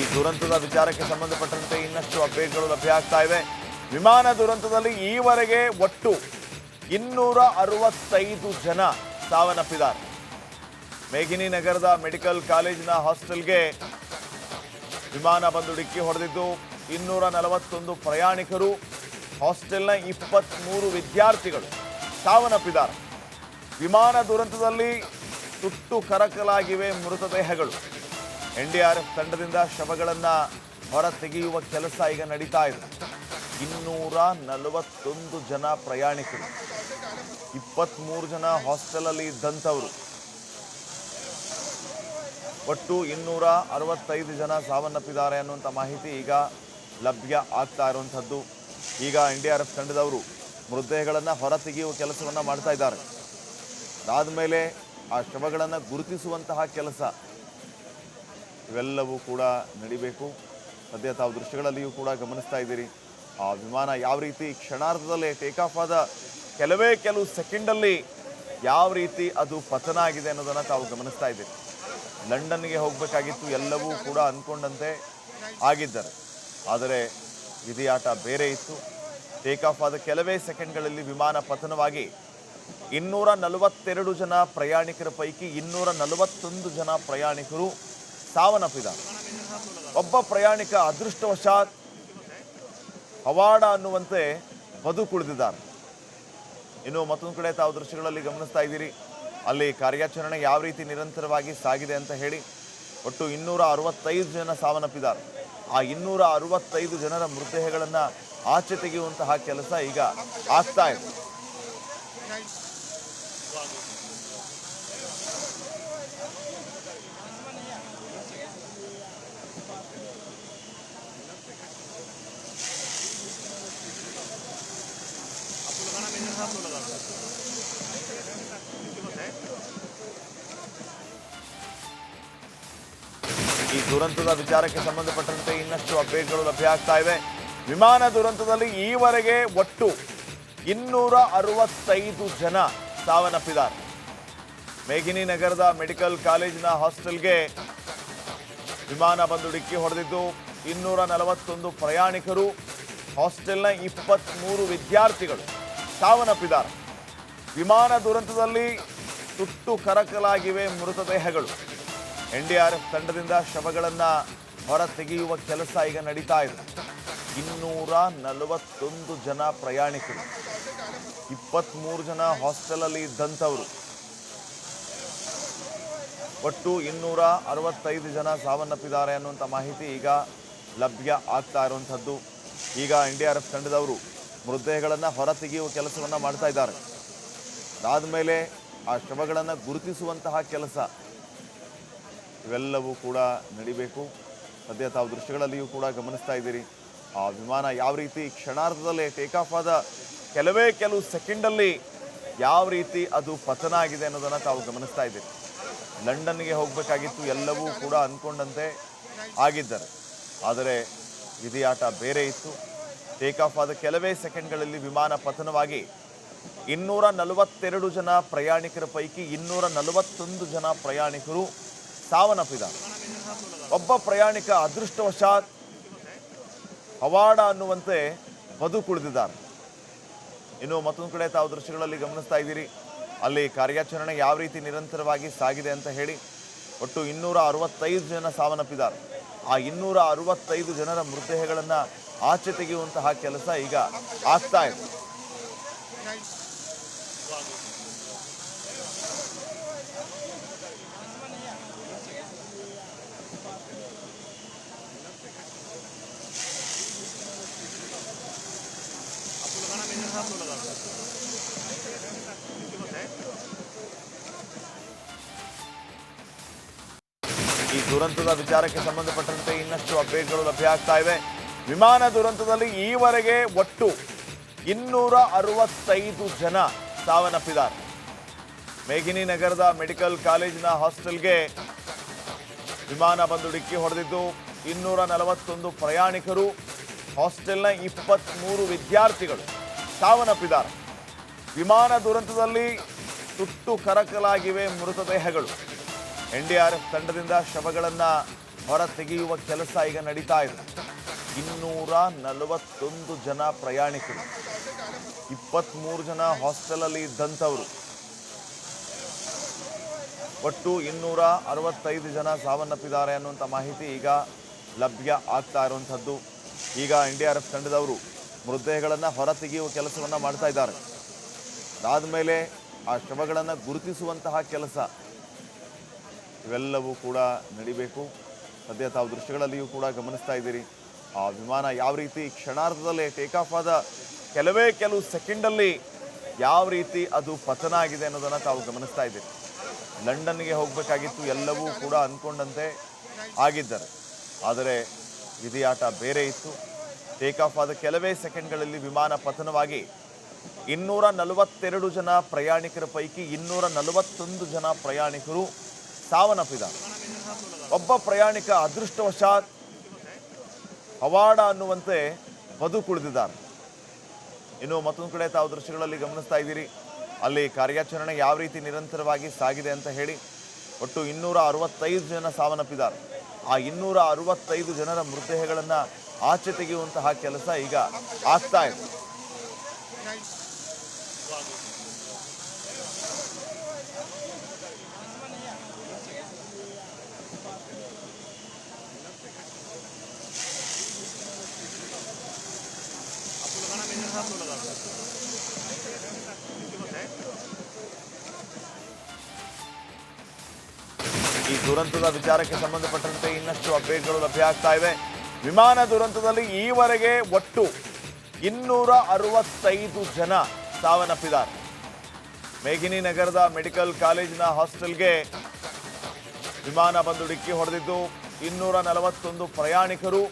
ಈ ದುರಂತದ ವಿಚಾರಕ್ಕೆ ಸಂಬಂಧಪಟ್ಟಂತೆ ಇನ್ನಷ್ಟು ಅಪ್ಡೇಟ್ಗಳು ಲಭ್ಯ ಆಗ್ತಾ ಇವೆ. ವಿಮಾನ ದುರಂತದಲ್ಲಿ ಈವರೆಗೆ ಒಟ್ಟು 265 ಜನ ಸಾವನ್ನಪ್ಪಿದ್ದಾರೆ. ಮೇಘಿನಿ ನಗರದ ಮೆಡಿಕಲ್ ಕಾಲೇಜಿನ ಹಾಸ್ಟೆಲ್ಗೆ ವಿಮಾನ ಬಂದು ಡಿಕ್ಕಿ ಹೊಡೆದಿದ್ದು 241 ಪ್ರಯಾಣಿಕರು, ಹಾಸ್ಟೆಲ್ನ 23 ವಿದ್ಯಾರ್ಥಿಗಳು ಸಾವನ್ನಪ್ಪಿದ್ದಾರೆ. ವಿಮಾನ ದುರಂತದಲ್ಲಿ ಸುಟ್ಟು ಕರಕಲಾಗಿವೆ ಮೃತದೇಹಗಳು. NDRF ತಂಡದಿಂದ ಶವಗಳನ್ನು ಹೊರ ತೆಗೆಯುವ ಕೆಲಸ ಈಗ ನಡೀತಾ ಇದೆ. 241 ಜನ ಪ್ರಯಾಣಿಕರು, 23 ಜನ ಹಾಸ್ಟೆಲಲ್ಲಿ ಇದ್ದಂಥವರು, ಒಟ್ಟು 265 ಜನ ಸಾವನ್ನಪ್ಪಿದ್ದಾರೆ ಅನ್ನುವಂಥ ಮಾಹಿತಿ ಈಗ ಲಭ್ಯ ಆಗ್ತಾ ಇರುವಂಥದ್ದು. ಈಗ NDRF ತಂಡದವರು ಮೃತದೇಹಗಳನ್ನು ಹೊರ ತೆಗೆಯುವ ಕೆಲಸವನ್ನು ಮಾಡ್ತಾ ಇದ್ದಾರೆ. ಅದಾದ ಮೇಲೆ ಆ ಶವಗಳನ್ನು ಗುರುತಿಸುವಂತಹ ಕೆಲಸ ಇವೆಲ್ಲವೂ ಕೂಡ ನಡಿಬೇಕು. ಸದ್ಯ ತಾವು ದೃಶ್ಯಗಳಲ್ಲಿಯೂ ಕೂಡ ಗಮನಿಸ್ತಾ ಇದ್ದೀರಿ. ಆ ವಿಮಾನ ಯಾವ ರೀತಿ ಕ್ಷಣಾರ್ಧದಲ್ಲೇ ಟೇಕ್ ಆಫ್ ಆದ ಕೆಲವು ಸೆಕೆಂಡಲ್ಲಿ ಯಾವ ರೀತಿ ಅದು ಪತನ ಆಗಿದೆ ಅನ್ನೋದನ್ನು ತಾವು ಗಮನಿಸ್ತಾ ಇದ್ದೀರಿ. ಲಂಡನ್ಗೆ ಹೋಗಬೇಕಾಗಿತ್ತು, ಎಲ್ಲವೂ ಕೂಡ ಅಂದ್ಕೊಂಡಂತೆ ಆಗಿದ್ದಾರೆ. ಆದರೆ ವಿಧಿಯಾಟ ಬೇರೆ ಇತ್ತು. ಟೇಕ್ ಆಫ್ ಆದ ಕೆಲವೇ ಸೆಕೆಂಡ್ಗಳಲ್ಲಿ ವಿಮಾನ ಪತನವಾಗಿ 242 ಜನ ಪ್ರಯಾಣಿಕರ ಪೈಕಿ 241 ಜನ ಪ್ರಯಾಣಿಕರು ಸಾವನ್ನಪ್ಪಿದ್ದಾರೆ. ಒಬ್ಬ ಪ್ರಯಾಣಿಕ ಅದೃಷ್ಟವಶಾತ್ ಪವಾಡ ಅನ್ನುವಂತೆ ಬದುಕುಳಿದಿದ್ದಾರೆ. ಇನ್ನು ಮತ್ತೊಂದು ಕಡೆ ತಾವು ದೃಶ್ಯಗಳಲ್ಲಿ ಗಮನಿಸ್ತಾ ಇದ್ದೀರಿ, ಅಲ್ಲಿ ಕಾರ್ಯಾಚರಣೆ ಯಾವ ರೀತಿ ನಿರಂತರವಾಗಿ ಸಾಗಿದೆ ಅಂತ ಹೇಳಿ. ಒಟ್ಟು 265 ಜನ ಸಾವನ್ನಪ್ಪಿದ್ದಾರೆ. ಆ 265 ಜನರ ಮೃತದೇಹಗಳನ್ನು ಆಚೆ ತೆಗೆಯುವಂತಹ ಕೆಲಸ ಈಗ ಆಗ್ತಾ ಇದೆ. ಈ ದುರಂತದ ವಿಚಾರಕ್ಕೆ ಸಂಬಂಧಪಟ್ಟಂತೆ ಇನ್ನಷ್ಟು ಅಪ್ಡೇಟ್ಗಳು ಲಭ್ಯ ಆಗ್ತಾ ಇವೆ. ವಿಮಾನ ದುರಂತದಲ್ಲಿ ಈವರೆಗೆ ಒಟ್ಟು 265 ಜನ ಸಾವನ್ನಪ್ಪಿದ್ದಾರೆ. ಮೇಘಿನಿ ನಗರದ ಮೆಡಿಕಲ್ ಕಾಲೇಜಿನ ಹಾಸ್ಟೆಲ್ಗೆ ವಿಮಾನ ಬಂದು ಡಿಕ್ಕಿ ಹೊಡೆದಿದ್ದು 241 ಪ್ರಯಾಣಿಕರು, ಹಾಸ್ಟೆಲ್ನ 23 ವಿದ್ಯಾರ್ಥಿಗಳು ಸಾವನ್ನಪ್ಪಿದ್ದಾರೆ. ವಿಮಾನ ದುರಂತದಲ್ಲಿ ಸುಟ್ಟು ಕರಕಲಾಗಿವೆ ಮೃತದೇಹಗಳು. NDRF ತಂಡದಿಂದ ಶವಗಳನ್ನು ಹೊರ ತೆಗೆಯುವ ಕೆಲಸ ಈಗ ನಡೀತಾ ಇದೆ. 241 ಜನ ಪ್ರಯಾಣಿಕರು, 23 ಜನ ಹಾಸ್ಟೆಲಲ್ಲಿ ಇದ್ದಂಥವರು, ಒಟ್ಟು 265 ಜನ ಸಾವನ್ನಪ್ಪಿದ್ದಾರೆ ಅನ್ನುವಂಥ ಮಾಹಿತಿ ಈಗ ಲಭ್ಯ ಆಗ್ತಾ ಇರುವಂಥದ್ದು. ಈಗ NDRF ತಂಡದವರು ಮೃತದೇಹಗಳನ್ನು ಹೊರ ತೆಗೆಯುವ ಕೆಲಸವನ್ನು ಮಾಡ್ತಾ ಇದ್ದಾರೆ. ಅದಾದ ಮೇಲೆ ಆ ಶವಗಳನ್ನು ಗುರುತಿಸುವಂತಹ ಕೆಲಸ ಇವೆಲ್ಲವೂ ಕೂಡ ನಡಿಬೇಕು. ಸದ್ಯ ತಾವು ದೃಶ್ಯಗಳಲ್ಲಿಯೂ ಕೂಡ ಗಮನಿಸ್ತಾ ಇದ್ದೀರಿ. ಆ ವಿಮಾನ ಯಾವ ರೀತಿ ಕ್ಷಣಾರ್ಧದಲ್ಲೇ ಟೇಕ್ ಆಫ್ ಆದ ಕೆಲವು ಸೆಕೆಂಡಲ್ಲಿ ಯಾವ ರೀತಿ ಅದು ಪತನ ಆಗಿದೆ ಅನ್ನೋದನ್ನು ತಾವು ಗಮನಿಸ್ತಾ ಇದ್ದೀರಿ. ಲಂಡನ್ಗೆ ಹೋಗಬೇಕಾಗಿತ್ತು, ಎಲ್ಲವೂ ಕೂಡ ಅಂದ್ಕೊಂಡಂತೆ ಆಗಿದ್ದಾರೆ. ಆದರೆ ವಿಧಿಯಾಟ ಬೇರೆ ಇತ್ತು. ಟೇಕ್ ಆಫ್ ಆದ ಕೆಲವೇ ಸೆಕೆಂಡ್ಗಳಲ್ಲಿ ವಿಮಾನ ಪತನವಾಗಿ 242 ಜನ ಪ್ರಯಾಣಿಕರ ಪೈಕಿ 241 ಜನ ಪ್ರಯಾಣಿಕರು ಸಾವನ್ನಪ್ಪಿದ್ದಾರೆ. ಒಬ್ಬ ಪ್ರಯಾಣಿಕ ಅದೃಷ್ಟವಶಾತ್ ಪವಾಡ ಅನ್ನುವಂತೆ ಬದುಕುಳಿದಿದ್ದಾರೆ. ಇನ್ನು ಮತ್ತೊಂದು ಕಡೆ ತಾವು ದೃಶ್ಯಗಳಲ್ಲಿ ಗಮನಿಸ್ತಾ ಇದ್ದೀರಿ, ಅಲ್ಲಿ ಕಾರ್ಯಾಚರಣೆ ಯಾವ ರೀತಿ ನಿರಂತರವಾಗಿ ಸಾಗಿದೆ ಅಂತ ಹೇಳಿ. ಒಟ್ಟು 265 ಜನ ಸಾವನ್ನಪ್ಪಿದ್ದಾರೆ. ಆ 265 ಜನರ ಮೃತದೇಹಗಳನ್ನು ಆಚೆ ತೆಗೆಯುವಂತಹ ಕೆಲಸ ಈಗ ಆಗ್ತಾ ಇದೆ. ಈ ದುರಂತದ ವಿಚಾರಕ್ಕೆ ಸಂಬಂಧಪಟ್ಟಂತೆ ಇನ್ನಷ್ಟು ಅಪ್ಡೇಟ್ಗಳು ಲಭ್ಯ ಆಗ್ತಾ ಇವೆ. ವಿಮಾನ ದುರಂತದಲ್ಲಿ ಈವರೆಗೆ ಒಟ್ಟು 265 ಜನ ಸಾವನ್ನಪ್ಪಿದ್ದಾರೆ. ಮೇಘಿನಿ ನಗರದ ಮೆಡಿಕಲ್ ಕಾಲೇಜಿನ ಹಾಸ್ಟೆಲ್ಗೆ ವಿಮಾನ ಬಂದು ಡಿಕ್ಕಿ ಹೊಡೆದಿದ್ದು 241 ಪ್ರಯಾಣಿಕರು, ಹಾಸ್ಟೆಲ್ನ 23 ವಿದ್ಯಾರ್ಥಿಗಳು ಸಾವನ್ನಪ್ಪಿದ್ದಾರೆ. ವಿಮಾನ ದುರಂತದಲ್ಲಿ ಸುಟ್ಟು ಕರಕಲಾಗಿವೆ ಮೃತದೇಹಗಳು. NDRF ತಂಡದಿಂದ ಶವಗಳನ್ನು ಹೊರ ತೆಗೆಯುವ ಕೆಲಸ ಈಗ ನಡೀತಾ ಇದೆ. 241 ಜನ ಪ್ರಯಾಣಿಕರು, 23 ಜನ ಹಾಸ್ಟೆಲಲ್ಲಿ ಇದ್ದಂಥವರು, ಒಟ್ಟು 265 ಜನ ಸಾವನ್ನಪ್ಪಿದ್ದಾರೆ ಅನ್ನುವಂಥ ಮಾಹಿತಿ ಈಗ ಲಭ್ಯ ಆಗ್ತಾ ಇರುವಂಥದ್ದು. ಈಗ NDRF ತಂಡದವರು ಮೃತದೇಹಗಳನ್ನು ಹೊರ ತೆಗೆಯುವ ಕೆಲಸವನ್ನು ಮಾಡ್ತಾ ಇದ್ದಾರೆ. ಅದಾದ ಮೇಲೆ ಆ ಶವಗಳನ್ನು ಗುರುತಿಸುವಂತಹ ಕೆಲಸ ಇವೆಲ್ಲವೂ ಕೂಡ ನಡಿಬೇಕು. ಸದ್ಯ ತಾವು ದೃಶ್ಯಗಳಲ್ಲಿಯೂ ಕೂಡ ಗಮನಿಸ್ತಾ ಇದ್ದೀರಿ. ಆ ವಿಮಾನ ಯಾವ ರೀತಿ ಕ್ಷಣಾರ್ಧದಲ್ಲೇ ಟೇಕ್ ಆಫ್ ಆದ ಕೆಲವು ಸೆಕೆಂಡಲ್ಲಿ ಯಾವ ರೀತಿ ಅದು ಪತನ ಆಗಿದೆ ಅನ್ನೋದನ್ನು ತಾವು ಗಮನಿಸ್ತಾ ಇದ್ದೀರಿ. ಲಂಡನ್ಗೆ ಹೋಗಬೇಕಾಗಿತ್ತು, ಎಲ್ಲವೂ ಕೂಡ ಅಂದ್ಕೊಂಡಂತೆ ಆಗಿದ್ದಾರೆ. ಆದರೆ ವಿಧಿಯಾಟ ಬೇರೆ ಇತ್ತು. ಟೇಕ್ ಆಫ್ ಆದ ಕೆಲವೇ ಸೆಕೆಂಡ್ಗಳಲ್ಲಿ ವಿಮಾನ ಪತನವಾಗಿ 242 ಜನ ಪ್ರಯಾಣಿಕರ ಪೈಕಿ 241 ಜನ ಪ್ರಯಾಣಿಕರು ಸಾವನ್ನಪ್ಪಿದ್ದಾರೆ. ಒಬ್ಬ ಪ್ರಯಾಣಿಕ ಅದೃಷ್ಟವಶಾತ್ ಪವಾಡ ಅನ್ನುವಂತೆ ಬದುಕುಳಿದಿದ್ದಾರೆ. ಇನ್ನು ಮತ್ತೊಂದು ಕಡೆ ತಾವು ದೃಶ್ಯಗಳಲ್ಲಿ ಗಮನಿಸ್ತಾ ಇದ್ದೀರಿ, ಅಲ್ಲಿ ಕಾರ್ಯಾಚರಣೆ ಯಾವ ರೀತಿ ನಿರಂತರವಾಗಿ ಸಾಗಿದೆ ಅಂತ ಹೇಳಿ. ಒಟ್ಟು 265 ಜನ ಸಾವನ್ನಪ್ಪಿದ್ದಾರೆ. ಆ 265 ಜನರ ಮೃತದೇಹಗಳನ್ನು ಆಚೆ ತೆಗೆಯುವಂತಹ ಕೆಲಸ ಈಗ ಆಗ್ತಾ ಇದೆ. ಈ ದುರಂತದ ವಿಚಾರಕ್ಕೆ ಸಂಬಂಧಪಟ್ಟಂತೆ ಇನ್ನಷ್ಟು ಅಪ್ಡೇಟ್ಗಳು ಲಭ್ಯ ಆಗ್ತಾ ಇವೆ. ವಿಮಾನ ದುರಂತದಲ್ಲಿ ಈವರೆಗೆ ಒಟ್ಟು 265 ಜನ ಸಾವನ್ನಪ್ಪಿದ್ದಾರೆ. ಮೇಘಿನಿ ನಗರದ ಮೆಡಿಕಲ್ ಕಾಲೇಜಿನ ಹಾಸ್ಟೆಲ್ಗೆ ವಿಮಾನ ಬಂದು ಡಿಕ್ಕಿ ಹೊಡೆದಿದ್ದು 241 ಪ್ರಯಾಣಿಕರು,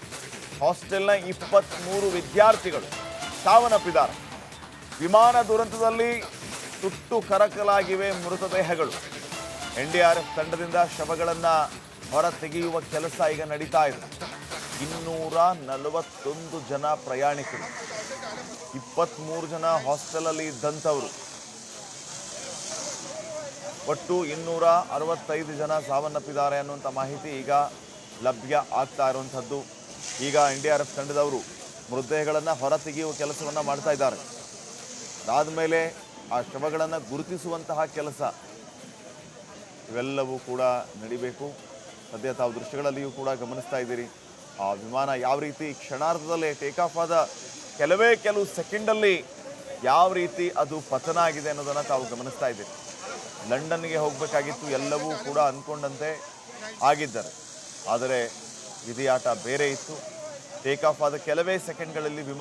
ಹಾಸ್ಟೆಲ್ನ 23 ವಿದ್ಯಾರ್ಥಿಗಳು ಸಾವನ್ನಪ್ಪಿದ್ದಾರೆ. ವಿಮಾನ ದುರಂತದಲ್ಲಿ ಸುಟ್ಟು ಕರಕಲಾಗಿವೆ ಮೃತದೇಹಗಳು. NDRF ತಂಡದಿಂದ ಶವಗಳನ್ನು ಹೊರ ತೆಗೆಯುವ ಕೆಲಸ ಈಗ ನಡೀತಾ ಇದೆ. 241 ಜನ ಪ್ರಯಾಣಿಕರು, 23 ಜನ ಹಾಸ್ಟೆಲಲ್ಲಿ ಇದ್ದಂಥವರು, ಒಟ್ಟು 265 ಜನ ಸಾವನ್ನಪ್ಪಿದ್ದಾರೆ ಅನ್ನುವಂಥ ಮಾಹಿತಿ ಈಗ ಲಭ್ಯ ಆಗ್ತಾ ಇರುವಂಥದ್ದು. ಈಗ NDRF ತಂಡದವರು ಮೃತದೇಹಗಳನ್ನು ಹೊರ ತೆಗೆಯುವ ಕೆಲಸವನ್ನು ಮಾಡ್ತಾ ಇದ್ದಾರೆ. ಅದಾದ ಮೇಲೆ ಆ ಶವಗಳನ್ನು ಗುರುತಿಸುವಂತಹ ಕೆಲಸ ಇವೆಲ್ಲವೂ ಕೂಡ ನಡಿಬೇಕು. ಸದ್ಯ ತಾವು ದೃಶ್ಯಗಳಲ್ಲಿಯೂ ಕೂಡ ಗಮನಿಸ್ತಾ ಇದ್ದೀರಿ. ಆ ವಿಮಾನ ಯಾವ ರೀತಿ ಕ್ಷಣಾರ್ಧದಲ್ಲೇ ಟೇಕ್ ಆಫ್ ಆದ ಕೆಲವು ಸೆಕೆಂಡಲ್ಲಿ ಯಾವ ರೀತಿ ಅದು ಪತನ ಆಗಿದೆ ಅನ್ನೋದನ್ನು ತಾವು ಗಮನಿಸ್ತಾ ಇದ್ದೀರಿ. ಲಂಡನ್ಗೆ ಹೋಗಬೇಕಾಗಿತ್ತು, ಎಲ್ಲವೂ ಕೂಡ ಅಂದ್ಕೊಂಡಂತೆ ಆಗಿದ್ದಾರೆ. ಆದರೆ ವಿಧಿಯಾಟ ಬೇರೆ ಇತ್ತು. ಟೇಕ್ ಆಫ್ ಆದ ಕೆಲವೇ ಸೆಕೆಂಡ್ಗಳಲ್ಲಿ ವಿಮಾನ